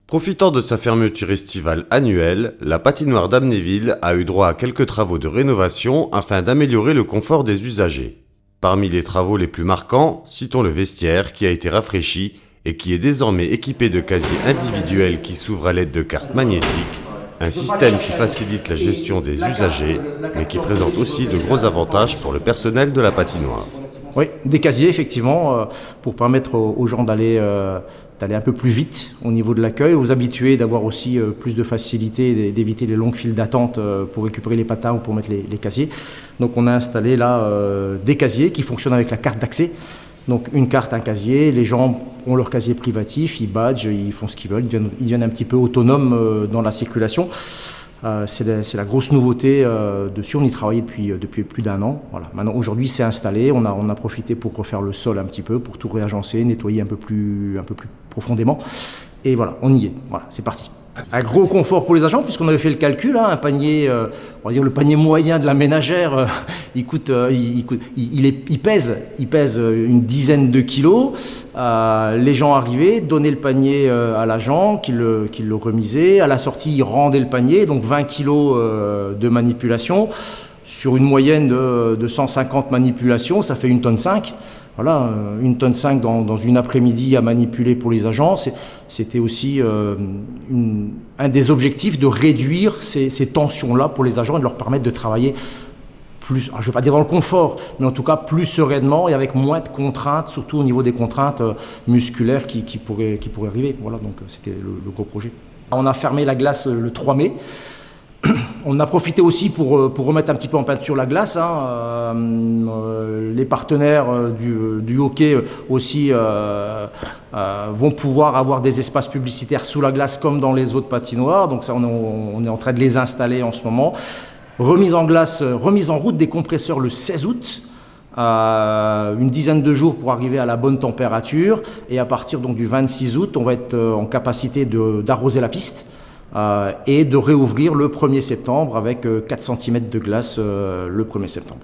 Profitant de sa fermeture estivale annuelle, la patinoire d'Amnéville a eu droit à quelques travaux de rénovation afin d'améliorer le confort des usagers. Parmi les travaux les plus marquants, citons le vestiaire qui a été rafraîchi et qui est désormais équipé de casiers individuels qui s'ouvrent à l'aide de cartes magnétiques, un système qui facilite la gestion des usagers, mais qui présente aussi de gros avantages pour le personnel de la patinoire. Oui, des casiers effectivement, pour permettre aux gens d'aller un peu plus vite au niveau de l'accueil, aux habitués d'avoir aussi plus de facilité, d'éviter les longues files d'attente pour récupérer les patins ou pour mettre les casiers. Donc on a installé là des casiers qui fonctionnent avec la carte d'accès. Donc une carte, un casier, les gens ont leur casier privatif, ils badgent, ils font ce qu'ils veulent, ils deviennent un petit peu autonomes dans la circulation. C'est la grosse nouveauté dessus, on y travaillait depuis plus d'un an. Voilà. Maintenant, aujourd'hui, c'est installé, on a profité pour refaire le sol un petit peu, pour tout réagencer, nettoyer un peu plus profondément. Et voilà, on y est, voilà, c'est parti. Un gros confort pour les agents, puisqu'on avait fait le calcul, un panier, on va dire le panier moyen de la ménagère, il pèse une dizaine de kilos. Les gens arrivaient, donnaient le panier à l'agent, qui le remisait. À la sortie, il rendait le panier, donc 20 kilos de manipulation. Sur une moyenne de 150 manipulations, ça fait 1,5 tonne. Voilà, 1,5 tonne dans une après-midi à manipuler pour les agents. C'était aussi un des objectifs de réduire ces tensions-là pour les agents et de leur permettre de travailler plus, je ne vais pas dire dans le confort, mais en tout cas plus sereinement et avec moins de contraintes, surtout au niveau des contraintes musculaires qui pourraient arriver. Voilà, donc c'était le gros projet. On a fermé la glace le 3 mai. On a profité aussi pour remettre un petit peu en peinture la glace. Les partenaires du hockey aussi vont pouvoir avoir des espaces publicitaires sous la glace comme dans les autres patinoires. Donc ça, on est en train de les installer en ce moment. Remise en route des compresseurs le 16 août. Une dizaine de jours pour arriver à la bonne température. Et à partir donc, du 26 août, on va être en capacité d'arroser la piste. Et de réouvrir le 1er septembre avec 4 cm de glace le 1er septembre.